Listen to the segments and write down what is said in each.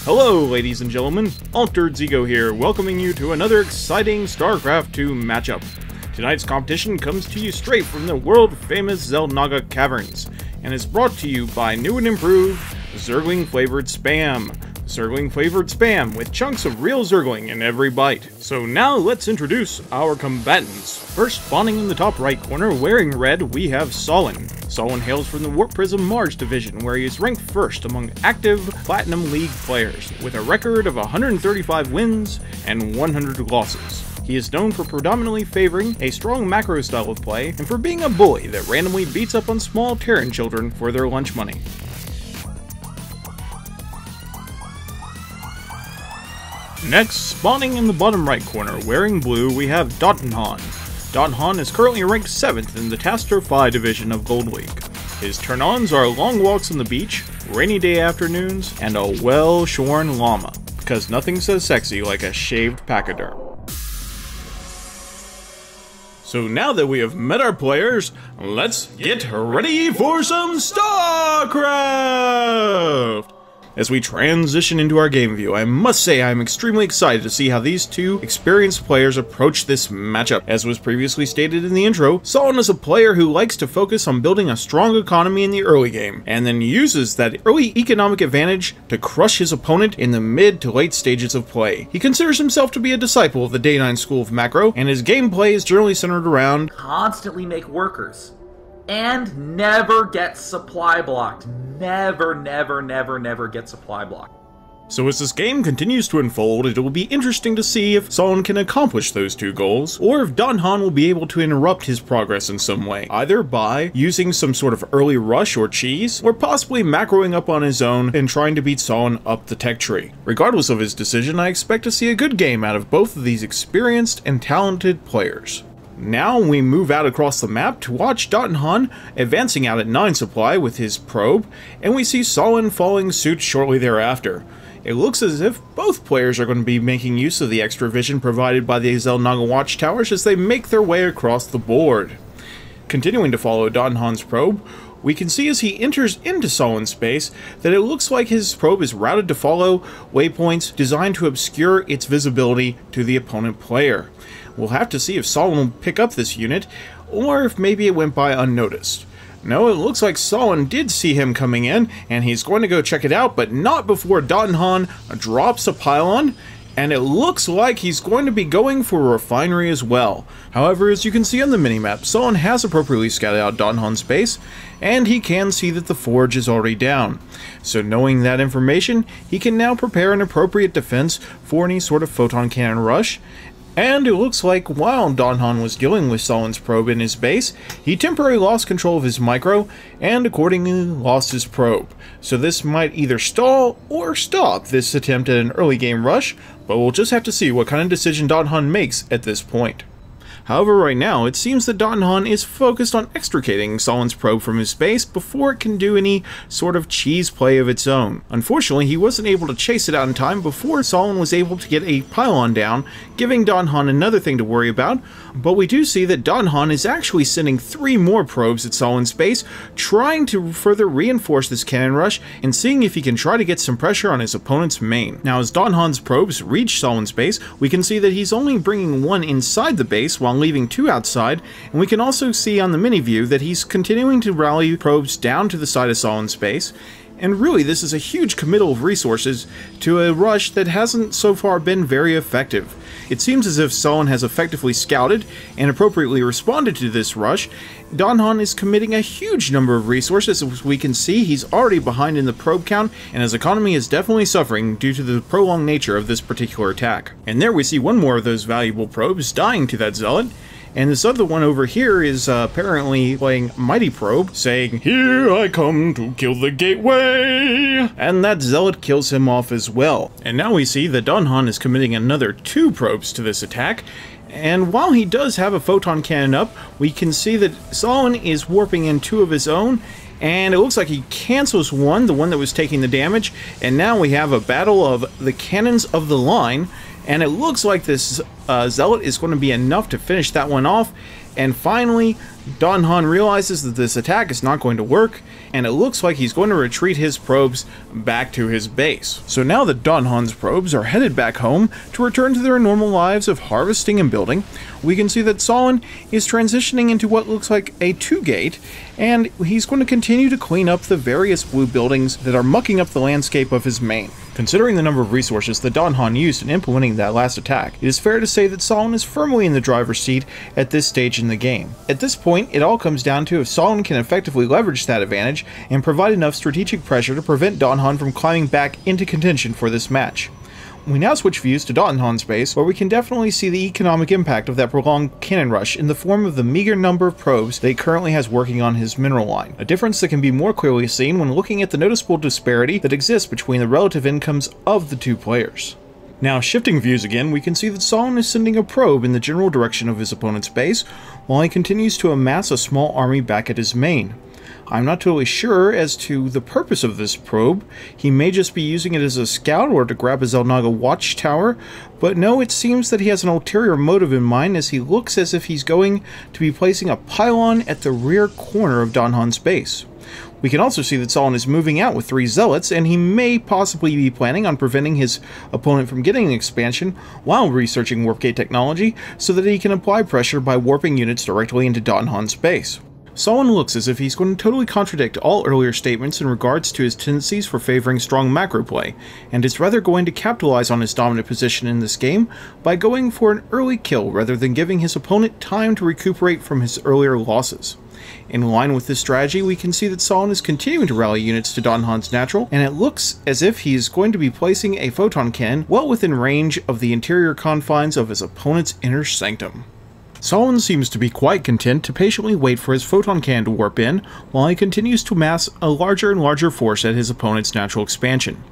Hello, ladies and gentlemen, Altered Zigo here, welcoming you to another exciting Starcraft 2 matchup. Tonight's competition comes to you straight from the world-famous Xel'Naga Caverns, and is brought to you by new and improved Zergling-flavored Spam. Zergling-flavored Spam, with chunks of real Zergling in every bite. So now let's introduce our combatants. First, spawning in the top right corner, wearing red, we have Sawyn. Sawyn hails from the Warp Prism Mars division, where he is ranked first among active Platinum League players, with a record of 135 wins and 100 losses. He is known for predominantly favoring a strong macro style of play, and for being a bully that randomly beats up on small Terran children for their lunch money. Next, spawning in the bottom right corner, wearing blue, we have Datnhahn. Datnhahn is currently ranked 7th in the Taster Phi division of Gold League. His turn-ons are long walks on the beach, rainy day afternoons, and a well-shorn llama, because nothing says sexy like a shaved pachyderm. So now that we have met our players, let's get ready for some Starcraft! As we transition into our game view, I must say I am extremely excited to see how these two experienced players approach this matchup. As was previously stated in the intro, Sawyn is a player who likes to focus on building a strong economy in the early game, and then uses that early economic advantage to crush his opponent in the mid to late stages of play. He considers himself to be a disciple of the Day 9 school of macro, and his gameplay is generally centered around constantly make workers. And never get supply blocked. Never get supply blocked. So as this game continues to unfold, it will be interesting to see if Sawyn can accomplish those two goals, or if Datnhahn will be able to interrupt his progress in some way, either by using some sort of early rush or cheese, or possibly macroing up on his own and trying to beat Sawyn up the tech tree. Regardless of his decision, I expect to see a good game out of both of these experienced and talented players. Now we move out across the map to watch Datnhahn advancing out at 9 supply with his probe, and we see Sawyn following suit shortly thereafter. It looks as if both players are going to be making use of the extra vision provided by the Xel'Naga watchtowers as they make their way across the board. Continuing to follow Datnhahn's probe, we can see as he enters into Sawyn's space that it looks like his probe is routed to follow waypoints designed to obscure its visibility to the opponent player. We'll have to see if Sawyn will pick up this unit, or if maybe it went by unnoticed. No, it looks like Sawyn did see him coming in, and he's going to go check it out, but not before Datnhahn drops a pylon, and it looks like he's going to be going for a refinery as well. However, as you can see on the minimap, Sawyn has appropriately scouted out Datnhahn's base, and he can see that the forge is already down. So knowing that information, he can now prepare an appropriate defense for any sort of photon cannon rush. And it looks like while Datnhahn was dealing with Sawyn's probe in his base, he temporarily lost control of his micro, and accordingly lost his probe. So this might either stall or stop this attempt at an early game rush, but we'll just have to see what kind of decision Datnhahn makes at this point. However, right now, it seems that Datnhahn is focused on extricating Sawyn's probe from his base before it can do any sort of cheese play of its own. Unfortunately, he wasn't able to chase it out in time before Sawyn was able to get a pylon down, giving Datnhahn another thing to worry about, but we do see that Datnhahn is actually sending 3 more probes at Sawyn's base, trying to further reinforce this cannon rush and seeing if he can try to get some pressure on his opponent's main. Now, as Datnhahn's probes reach Sawyn's base, we can see that he's only bringing 1 inside the base while leaving 2 outside, and we can also see on the mini view that he's continuing to rally probes down to the side of Sawyn's base. And really, this is a huge committal of resources to a rush that hasn't so far been very effective. It seems as if Sawyn has effectively scouted and appropriately responded to this rush. Datnhahn is committing a huge number of resources. As we can see, he's already behind in the probe count, and his economy is definitely suffering due to the prolonged nature of this particular attack. And there we see one more of those valuable probes dying to that zealot. And this other one over here is apparently playing Mighty Probe, saying, "Here I come to kill the gateway!" And that zealot kills him off as well. And now we see that Datnhahn is committing another 2 probes to this attack. And while he does have a photon cannon up, we can see that Sawyn is warping in 2 of his own, and it looks like he cancels one, the one that was taking the damage, and now we have a battle of the cannons of the line, and it looks like this Zealot is going to be enough to finish that one off, And finally, Datnhahn realizes that this attack is not going to work, and it looks like he's going to retreat his probes back to his base. So now that Datnhahn's probes are headed back home to return to their normal lives of harvesting and building, we can see that Sawyn is transitioning into what looks like a 2-gate, and he's going to continue to clean up the various blue buildings that are mucking up the landscape of his main. Considering the number of resources that Datnhahn used in implementing that last attack, it is fair to say that Sawyn is firmly in the driver's seat at this stage in the game. At this point, it all comes down to if Sawyn can effectively leverage that advantage and provide enough strategic pressure to prevent Datnhahn from climbing back into contention for this match. We now switch views to Datnhahn's base, where we can definitely see the economic impact of that prolonged cannon rush in the form of the meager number of probes that he currently has working on his mineral line, a difference that can be more clearly seen when looking at the noticeable disparity that exists between the relative incomes of the two players. Now, shifting views again, we can see that Sawyn is sending a probe in the general direction of his opponent's base, while he continues to amass a small army back at his main. I'm not totally sure as to the purpose of this probe. He may just be using it as a scout or to grab a Xel'Naga watchtower, but no, it seems that he has an ulterior motive in mind, as he looks as if he's going to be placing a pylon at the rear corner of Datnhahn's base. We can also see that Sawyn is moving out with 3 zealots, and he may possibly be planning on preventing his opponent from getting an expansion while researching warp gate technology, so that he can apply pressure by warping units directly into Datnhahn's base. Sawyn looks as if he's going to totally contradict all earlier statements in regards to his tendencies for favoring strong macro play, and is rather going to capitalize on his dominant position in this game by going for an early kill rather than giving his opponent time to recuperate from his earlier losses. In line with this strategy, we can see that Sawyn is continuing to rally units to Datnhahn's natural, and it looks as if he is going to be placing a photon cannon well within range of the interior confines of his opponent's inner sanctum. Sawyn seems to be quite content to patiently wait for his photon cannon to warp in, while he continues to mass a larger and larger force at his opponent's natural expansion.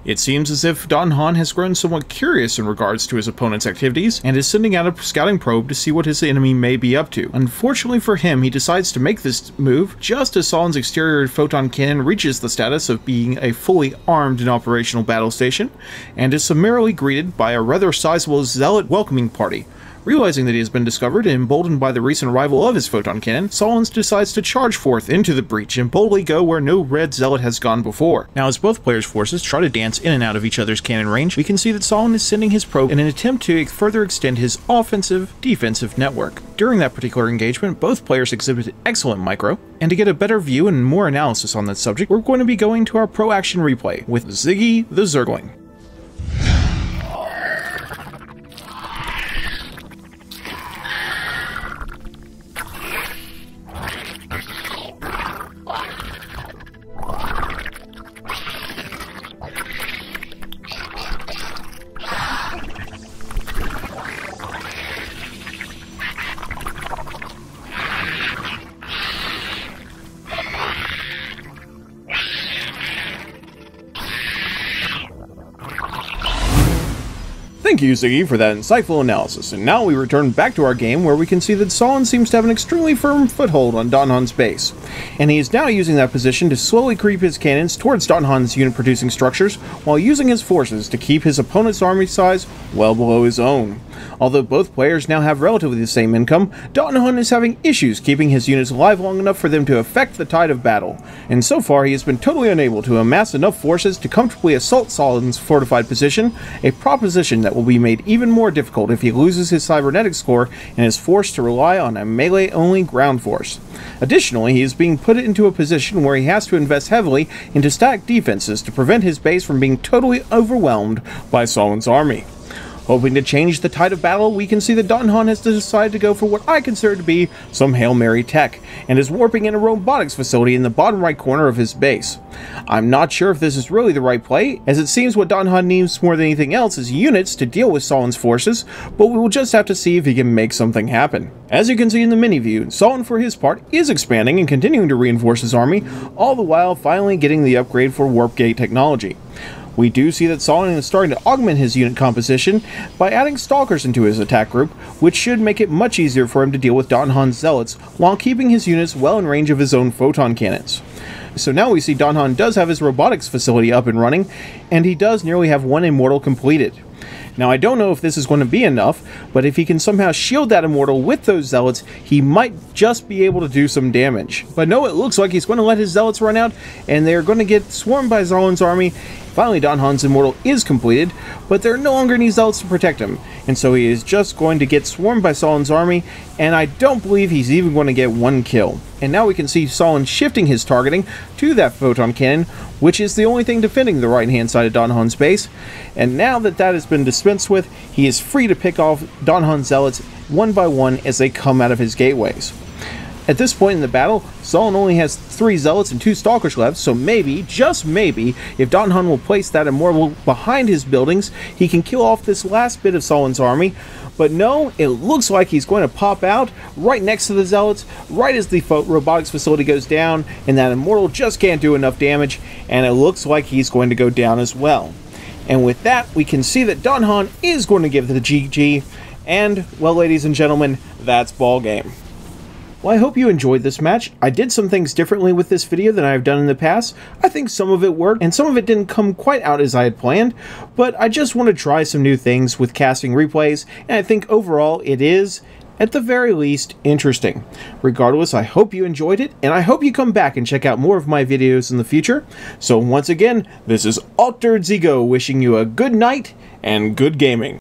It seems as if Datnhahn has grown somewhat curious in regards to his opponent's activities, and is sending out a scouting probe to see what his enemy may be up to. Unfortunately for him, he decides to make this move just as Sawyn's exterior photon cannon reaches the status of being a fully armed and operational battle station, and is summarily greeted by a rather sizable zealot welcoming party. Realizing that he has been discovered and emboldened by the recent arrival of his photon cannon, Sawyn decides to charge forth into the breach and boldly go where no red zealot has gone before. Now, as both players' forces try to dance in and out of each other's cannon range, we can see that Sawyn is sending his probe in an attempt to further extend his offensive-defensive network. During that particular engagement, both players exhibited excellent micro, and to get a better view and more analysis on that subject, we're going to be going to our pro-action replay with Ziggy the Zergling. Thank you, Ziggy, for that insightful analysis, and now we return back to our game where we can see that Sawyn seems to have an extremely firm foothold on Datnhahn's base, and he is now using that position to slowly creep his cannons towards Datnhahn's unit-producing structures while using his forces to keep his opponent's army size well below his own. Although both players now have relatively the same income, Datnhahn is having issues keeping his units alive long enough for them to affect the tide of battle, and so far he has been totally unable to amass enough forces to comfortably assault Sawyn's fortified position, a proposition that will be made even more difficult if he loses his cybernetics core and is forced to rely on a melee-only ground force. Additionally, he is being put into a position where he has to invest heavily into static defenses to prevent his base from being totally overwhelmed by Sawyn's army. Hoping to change the tide of battle, we can see that Datnhahn has decided to go for what I consider to be some Hail Mary tech, and is warping in a robotics facility in the bottom right corner of his base. I'm not sure if this is really the right play, as it seems what Datnhahn needs more than anything else is units to deal with Sawyn's forces, but we will just have to see if he can make something happen. As you can see in the mini view, Sawyn for his part is expanding and continuing to reinforce his army, all the while finally getting the upgrade for warp gate technology. We do see that Sawyn is starting to augment his unit composition by adding stalkers into his attack group, which should make it much easier for him to deal with Datnhahn's zealots while keeping his units well in range of his own photon cannons. So now we see Datnhahn does have his robotics facility up and running, and he does nearly have one immortal completed. Now, I don't know if this is going to be enough, but if he can somehow shield that Immortal with those Zealots, he might just be able to do some damage. But no, it looks like he's going to let his Zealots run out, and they're going to get swarmed by Sawyn's army. Finally, Datnhahn's Immortal is completed, but there are no longer any Zealots to protect him, and so he is just going to get swarmed by Sawyn's army, and I don't believe he's even going to get one kill. And now we can see Sawyn shifting his targeting to that photon cannon, which is the only thing defending the right-hand side of Datnhahn's base. And now that that has been dispensed with, he is free to pick off Datnhahn's Zealots one by one as they come out of his gateways. At this point in the battle, Sawyn only has 3 Zealots and 2 Stalkers left, so maybe, just maybe, if Datnhahn will place that Immortal behind his buildings, he can kill off this last bit of Sawyn's army. But no, it looks like he's going to pop out right next to the Zealots, right as the robotics facility goes down, and that Immortal just can't do enough damage, and it looks like he's going to go down as well. And with that, we can see that Datnhahn is going to give the GG, and, well, ladies and gentlemen, that's ball game. Well, I hope you enjoyed this match. I did some things differently with this video than I've done in the past. I think some of it worked, and some of it didn't come quite out as I had planned, but I just want to try some new things with casting replays, and I think overall it is, at the very least, interesting. Regardless, I hope you enjoyed it, and I hope you come back and check out more of my videos in the future. So once again, this is Altered Zigo wishing you a good night and good gaming.